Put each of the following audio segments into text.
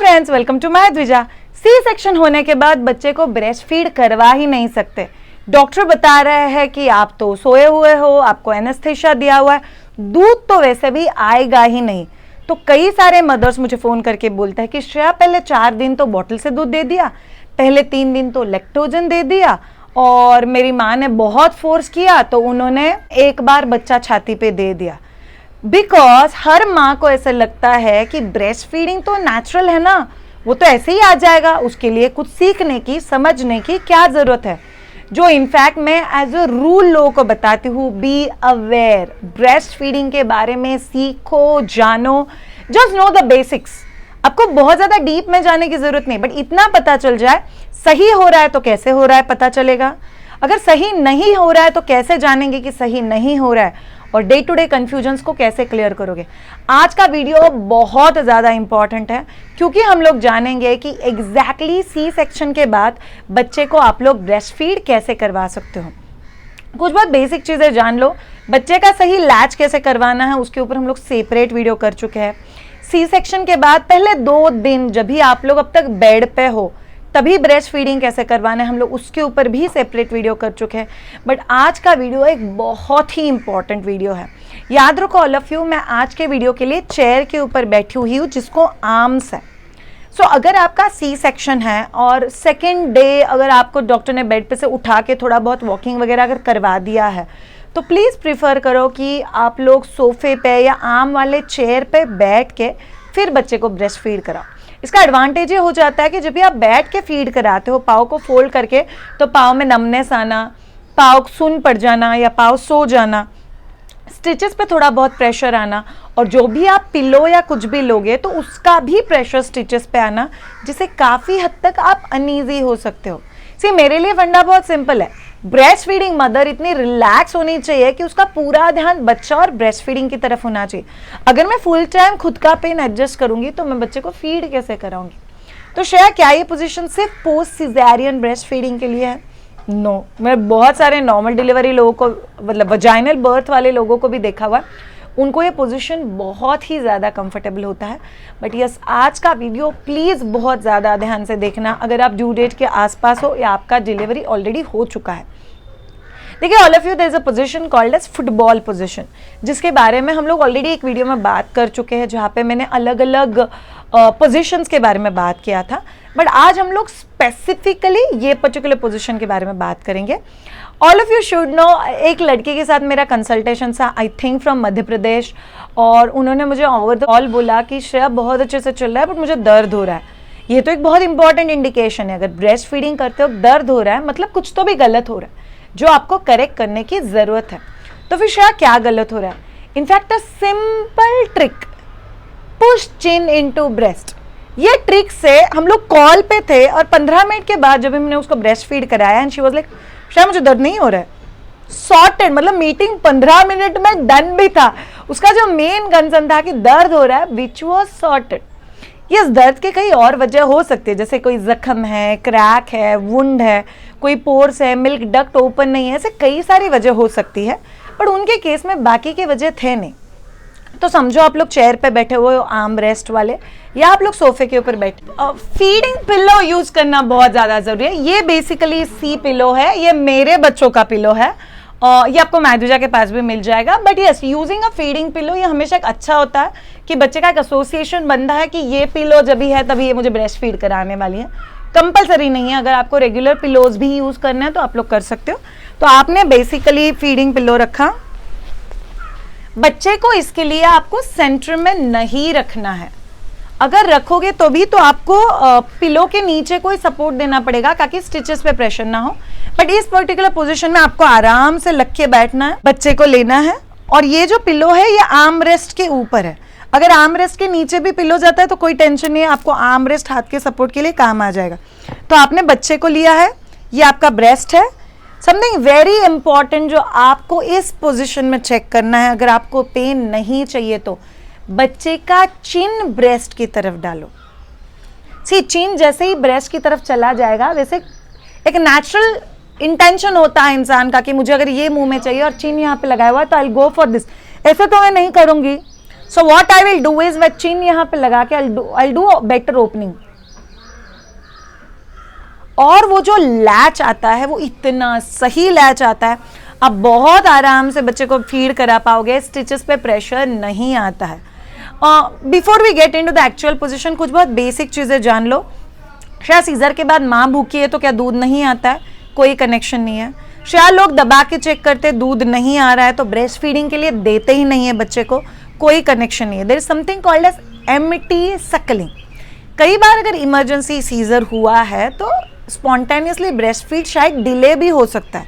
Friends, welcome to my द्विजा। C section होने के बाद बच्चे को ब्रेस्ट फीड करवा ही नहीं सकते। डॉक्टर बता रहे हैं कि आप तो सोए हुए हो, आपको एनेस्थेसिया दिया हुआ है, दूध तो वैसे भी आएगा ही नहीं। तो कई सारे मदर्स मुझे फोन करके बोलते हैं कि श्रेया पहले 4 दिन तो बॉटल से दूध दे दिया, पहले 3 दिन तो लैक्टोजन दे दिया, और मेरी माँ ने बहुत फोर्स किया तो उन्होंने एक बार बच्चा छाती पे दे दिया। बिकॉज हर माँ को ऐसा लगता है कि ब्रेस्ट फीडिंग तो नेचुरल है ना, वो तो ऐसे ही आ जाएगा, उसके लिए कुछ सीखने की समझने की क्या जरूरत है। जो इनफैक्ट मैं एज अ रूल लोगों को बताती हूँ, बी अवेयर, ब्रेस्ट फीडिंग के बारे में सीखो, जानो, जस्ट नो द बेसिक्स। आपको बहुत ज्यादा डीप में जाने की जरूरत नहीं, बट इतना पता चल जाए सही हो रहा है तो कैसे हो रहा है पता चलेगा, अगर सही नहीं हो रहा है तो कैसे जानेंगे कि सही नहीं हो रहा है, और डे टू डे कंफ्यूजन्स को कैसे क्लियर करोगे। आज का वीडियो बहुत ज़्यादा इंपॉर्टेंट है क्योंकि हम लोग जानेंगे कि एग्जैक्टली सी सेक्शन के बाद बच्चे को आप लोग ब्रेस्ट फीड कैसे करवा सकते हो। कुछ बहुत बेसिक चीज़ें जान लो। बच्चे का सही लैच कैसे करवाना है उसके ऊपर हम लोग सेपरेट वीडियो कर चुके हैं। सी सेक्शन के बाद पहले 2 दिन जब भी आप लोग अब तक बेड पे हो तभी ब्रेस्ट फीडिंग कैसे करवाना है हम लोग उसके ऊपर भी सेपरेट वीडियो कर चुके हैं। बट आज का वीडियो एक बहुत ही इंपॉर्टेंट वीडियो है। याद रखो ऑल ऑफ यू, मैं आज के वीडियो के लिए चेयर के ऊपर बैठी हुई हूँ जिसको आर्म्स है। सो अगर आपका सी सेक्शन है और सेकेंड डे अगर आपको डॉक्टर ने बेड पे से उठा के थोड़ा बहुत वॉकिंग वगैरह अगर करवा दिया है तो प्लीज़ प्रिफर करो कि आप लोग सोफे पे या आर्म वाले चेयर पे बैठ के फिर बच्चे को ब्रेस्ट फीड कराओ। इसका एडवांटेज ये हो जाता है कि जब भी आप बैठ के फीड कराते हो, पाँव को फोल्ड करके, तो पाँव में नमनेस आना, पाँव सुन पड़ जाना या पाँव सो जाना, स्टिचेस पे थोड़ा बहुत प्रेशर आना, और जो भी आप पिलो या कुछ भी लोगे तो उसका भी प्रेशर स्टिचेस पे आना, जिससे काफ़ी हद तक आप अनईजी हो सकते हो। सी मेरे लिए फंडा बहुत सिंपल है। ब्रेस्ट फीडिंग मदर इतनी रिलैक्स होनी चाहिए कि उसका पूरा ध्यान बच्चा और ब्रेस्ट फीडिंग की तरफ होना चाहिए। अगर मैं फुल टाइम खुद का पेन एडजस्ट करूंगी तो मैं बच्चे को फीड कैसे कराऊंगी। तो श्रेया क्या ये पोजीशन सिर्फ पोस्ट सिजेरियन ब्रेस्ट फीडिंग के लिए है? नो, मैं बहुत सारे नॉर्मल डिलीवरी लोगों को, मतलब वजाइनल बर्थ वाले लोगों को भी देखा हुआ, उनको ये पोजीशन बहुत ही ज़्यादा कंफर्टेबल होता है। बट यस, आज का वीडियो प्लीज़ बहुत ज़्यादा ध्यान से देखना अगर आप ड्यू डेट के आसपास हो या आपका डिलीवरी ऑलरेडी हो चुका है। देखिए all of you, there is a position called as football position, जिसके बारे में हम लोग ऑलरेडी एक वीडियो में बात कर चुके हैं जहाँ पे मैंने अलग अलग पोजीशंस के बारे में बात किया था। बट आज हम लोग स्पेसिफिकली ये पर्टिकुलर पोजीशन के बारे में बात करेंगे। All of you should know, एक लड़के के साथ मेरा कंसल्टेशन था, I think from Madhya Pradesh, और उन्होंने मुझे ओवर द कॉल बोला कि श्रेया बहुत अच्छे से चल रहा है बट मुझे दर्द हो रहा है। ये तो एक बहुत इंपॉर्टेंट इंडिकेशन है। अगर ब्रेस्ट फीडिंग करते हो दर्द हो रहा है मतलब कुछ तो भी गलत हो रहा है जो आपको करेक्ट करने की जरूरत है। तो फिर श्रेया क्या गलत हो रहा है? In fact a simple trick, push chin into breast. ये ट्रिक से हम लोग कॉल पे थे और 15 मिनट के बाद जब हमने उसको ब्रेस्ट फीड कराया and she was like, Shreya मुझे दर्द नहीं हो रहा है। सॉर्टेड, मतलब मीटिंग 15 मिनट में डन भी था। उसका जो मेन कंसर्न था कि दर्द हो रहा है, विच वॉज सॉर्टेड। यस, दर्द के कई और वजह हो सकती है, जैसे कोई जख्म है, क्रैक है, वुंड है, कोई पोर्स है, मिल्क डक्ट ओपन नहीं है, ऐसे कई सारी वजह हो सकती है। पर उनके केस में बाकी के वजह थे नहीं। तो समझो आप लोग चेयर पे बैठे हुए हो आर्म रेस्ट वाले, या आप लोग सोफे के ऊपर बैठे। फीडिंग पिलो यूज करना बहुत ज्यादा जरूरी है। ये बेसिकली सी पिलो है, ये मेरे बच्चों का पिलो है, ये आपको मैदुजा के पास भी मिल जाएगा। But yes, using a feeding pillow ये हमेशा एक अच्छा होता है कि बच्चे का एक एसोसिएशन बनता है कि ये पिलो जब भी है तभी ये मुझे ब्रेस्ट फीड कराने वाली है। कंपलसरी नहीं है, अगर आपको रेगुलर पिलोज भी यूज करना है तो आप लोग कर सकते हो। तो आपने बेसिकली फीडिंग पिलो रखा, बच्चे को इसके लिए आपको सेंटर में नहीं रखना है। अगर रखोगे तो भी तो आपको पिलो के नीचे कोई सपोर्ट देना पड़ेगा ताकि स्टिचेस पे प्रेशर ना हो। बट इस पर्टिकुलर पोजीशन में आपको आराम से लग के बैठना है, बच्चे को लेना है, और ये जो पिलो है ये आर्म रेस्ट के ऊपर है। अगर आर्म रेस्ट के नीचे भी पिलो जाता है तो कोई टेंशन नहीं है, आपको आर्म रेस्ट हाथ के सपोर्ट के लिए काम आ जाएगा। तो आपने बच्चे को लिया है, ये आपका ब्रेस्ट है। समथिंग वेरी इंपॉर्टेंट जो आपको इस पोजीशन में चेक करना है, अगर आपको पेन नहीं चाहिए तो बच्चे का चिन ब्रेस्ट की तरफ डालो। सी, चिन जैसे ही ब्रेस्ट की तरफ चला जाएगा, वैसे एक नेचुरल इंटेंशन होता है इंसान का कि मुझे अगर ये मुंह में चाहिए और चिन यहाँ पे लगाया हुआ है तो आई गो फॉर दिस। ऐसे तो मैं नहीं करूंगी। So what I will do is मैं चिन यहां पे लगा के आई डू बेटर ओपनिंग, और वो जो लैच आता है वो इतना सही लैच आता है, आप बहुत आराम से बच्चे को फीड करा पाओगे, स्टिचेस पे प्रेशर नहीं आता है। Before we get into the actual position, कुछ बहुत बेसिक चीजें जान लो। शायद सीजर के बाद माँ भूखी है तो क्या दूध नहीं आता है? कोई कनेक्शन नहीं है। शायद लोग दबा के चेक करते दूध नहीं आ रहा है तो ब्रेस्ट फीडिंग के लिए देते ही नहीं है बच्चे को, कोई कनेक्शन नहीं है। There is something called as empty suckling. कई बार अगर इमरजेंसी सीजर हुआ है तो स्पॉन्टेनियसली ब्रेस्ट फीड शायद डिले भी हो सकता है,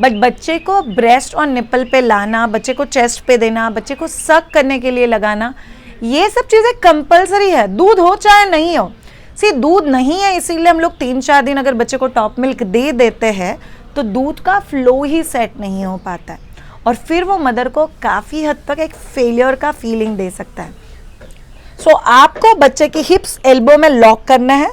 बट बच्चे को ब्रेस्ट और निपल पे लाना, बच्चे को चेस्ट पे देना, बच्चे को सक करने के लिए लगाना, ये सब चीज़ें कंपलसरी है, दूध हो चाहे नहीं हो। सी दूध नहीं है इसीलिए हम लोग 3-4 दिन अगर बच्चे को टॉप मिल्क दे देते हैं तो दूध का फ्लो ही सेट नहीं हो पाता है, और फिर वो मदर को काफ़ी हद तक एक फेलियर का फीलिंग दे सकता है। सो आपको बच्चे की हिप्स एल्बो में लॉक करना है,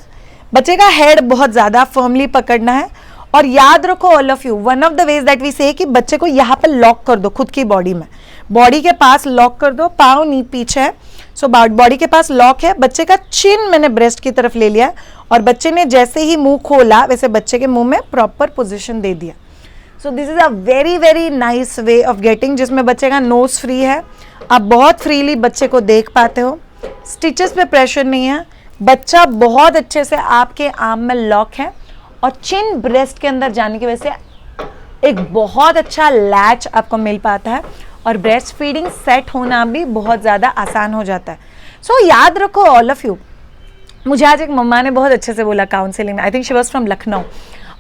बच्चे का हेड बहुत ज़्यादा फर्मली पकड़ना है, और याद रखो all of you, one of the ways that we say कि बच्चे को यहाँ पे लॉक कर दो, खुद की बॉडी में, बॉडी के पास लॉक कर दो, पाँव नी पीछे है, सो बॉडी के पास लॉक है, बच्चे का चिन मैंने ब्रेस्ट की तरफ ले लिया, और बच्चे ने जैसे ही मुंह खोला वैसे बच्चे के मुंह में प्रॉपर पोजीशन दे दिया। So this is a very very nice way of getting, जिसमें बच्चे का नोज फ्री है, आप बहुत फ्रीली बच्चे को देख पाते हो, स्टिचेस पे प्रेशर नहीं है, बच्चा बहुत अच्छे से आपके आर्म में लॉक है, और चिन ब्रेस्ट के अंदर जाने की वजह से एक बहुत अच्छा लैच आपको मिल पाता है, और ब्रेस्ट फीडिंग सेट होना भी बहुत ज़्यादा आसान हो जाता है। सो याद रखो ऑल ऑफ यू, मुझे आज एक मम्मा ने बहुत अच्छे से बोला काउंसलिंग में, I think she was from Lucknow,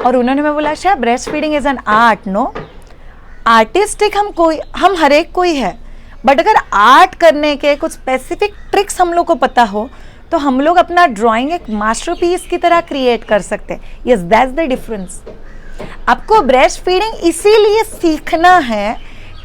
और उन्होंने मैं बोला शायद breast feeding is an art. No, artistic हम हर एक कोई है, बट अगर आर्ट करने के कुछ स्पेसिफिक ट्रिक्स हम लोग को पता हो तो हम लोग अपना ड्राइंग एक मास्टरपीस की तरह क्रिएट कर सकते हैं। Yes, that's the difference. आपको ब्रेस्ट फीडिंग इसीलिए सीखना है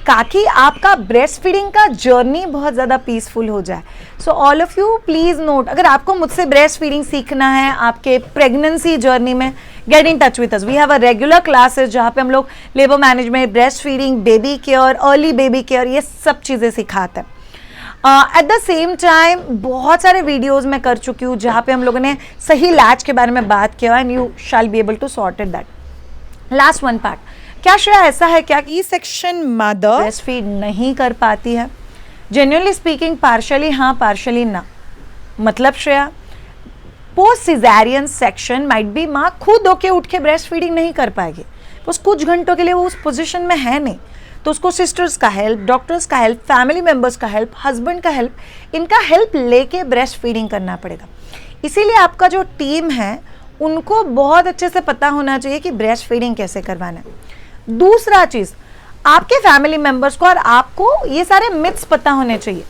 ताकि आपका ब्रेस्ट फीडिंग का जर्नी बहुत ज़्यादा पीसफुल हो जाए। So all of you please note, अगर आपको मुझसे ब्रेस्ट फीडिंग सीखना है आपके प्रेगनेंसी जर्नी में, get in touch with us. We have a regular classes जहाँ पे हम लोग labour management, breast feeding, baby care, early baby care, ये सब चीज़ें सिखाते हैं। एट द सेम टाइम बहुत सारे वीडियोज़ मैं कर चुकी हूँ जहाँ पे हम लोगों ने सही लैच के बारे में बात किया, and you shall be able to sort it that. Last one part, क्या श्रेया ऐसा है क्या C section mother breast feed नहीं कर पाती है? जेन्युइनली स्पीकिंग पार्शली हाँ, पार्शली ना। मतलब Shreya, post caesarean section might be माँ खुद होके उठ के ब्रेस्ट फीडिंग नहीं कर पाएगी, उस कुछ घंटों के लिए वो उस पोजीशन में है नहीं, तो उसको सिस्टर्स का हेल्प, डॉक्टर्स का हेल्प, फैमिली मेम्बर्स का हेल्प, हस्बैंड का हेल्प, इनका हेल्प लेके ब्रेस्ट फीडिंग करना पड़ेगा। इसीलिए आपका जो टीम है उनको बहुत अच्छे से पता होना चाहिए कि ब्रेस्ट फीडिंग कैसे करवाना है। दूसरा चीज़, आपके फैमिली मेम्बर्स को और आपको ये सारे मिथ्स पता होने चाहिए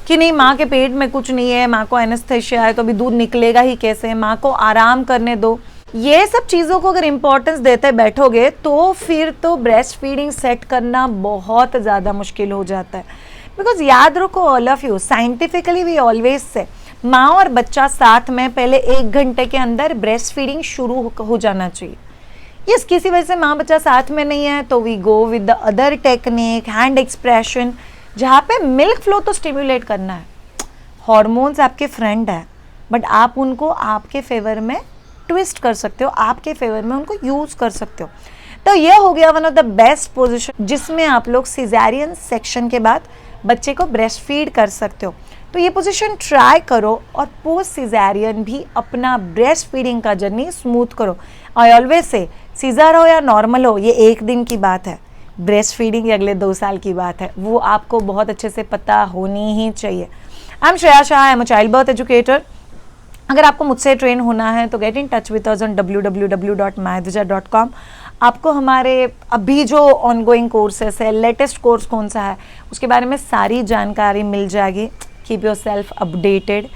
कि नहीं माँ के पेट में कुछ नहीं है, माँ को एनेस्थेसिया है तो अभी दूध निकलेगा ही कैसे, माँ को आराम करने दो। ये सब चीज़ों को अगर इम्पोर्टेंस देते बैठोगे तो फिर तो ब्रेस्ट फीडिंग सेट करना बहुत ज़्यादा मुश्किल हो जाता है। बिकॉज याद रखो all of you, scientifically we always say माँ और बच्चा साथ में पहले 1 घंटे के अंदर ब्रेस्ट फीडिंग शुरू हो जाना चाहिए। यस, किसी वजह से माँ बच्चा साथ में नहीं है तो we go with the other technique, hand expression, जहाँ पे मिल्क फ्लो तो स्टिम्युलेट करना है। हॉर्मोन्स आपके फ्रेंड है, बट आप उनको आपके फेवर में ट्विस्ट कर सकते हो, आपके फेवर में उनको यूज कर सकते हो। तो ये हो गया one of the best position जिसमें आप लोग सिजेरियन सेक्शन के बाद बच्चे को ब्रेस्ट फीड कर सकते हो। तो ये पोजीशन ट्राई करो और पोस्ट सिजेरियन भी अपना ब्रेस्ट फीडिंग का जर्नी स्मूथ करो। आई ऑलवेज से सीजर हो या नॉर्मल हो, ये 1 दिन की बात है, ब्रेस्ट फीडिंग अगले 2 साल की बात है, वो आपको बहुत अच्छे से पता होनी ही चाहिए। I am Shreya Shah, I am a child birth educator. अगर आपको मुझसे ट्रेन होना है तो gate in touch with us on www.mahadvija.com। आपको हमारे अभी जो ऑनगोइंग कोर्सेस है, लेटेस्ट कोर्स कौन सा है, उसके बारे में सारी जानकारी मिल जाएगी। Keep your self updated,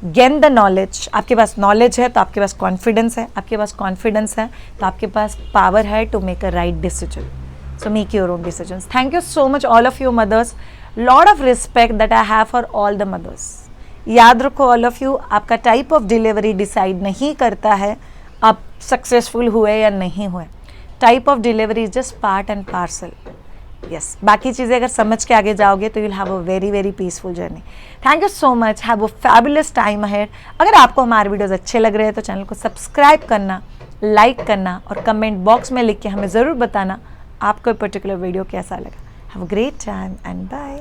gain the knowledge. आपके पास नॉलेज है तो आपके पास कॉन्फिडेंस है, आपके पास कॉन्फिडेंस है तो आपके पास पावर है to make a right decision. So make your own decision. Thank you so much all of you mothers, lot of respect that I have for all the mothers. याद रखो all of you, आपका type of delivery decide नहीं करता है आप successful हुए या नहीं हुए। Type of delivery is just part and parcel. Yes बाकी चीज़ें अगर समझ के आगे जाओगे तो you will have a very very peaceful journey. Thank you so much, have a fabulous time ahead. अगर आपको हमारे वीडियोस अच्छे लग रहे हैं तो चैनल को सब्सक्राइब करना, लाइक करना और कमेंट बॉक्स में लिख के हमें ज़रूर बताना आपको पर्टिकुलर वीडियो कैसा लगा। Have a great time and bye.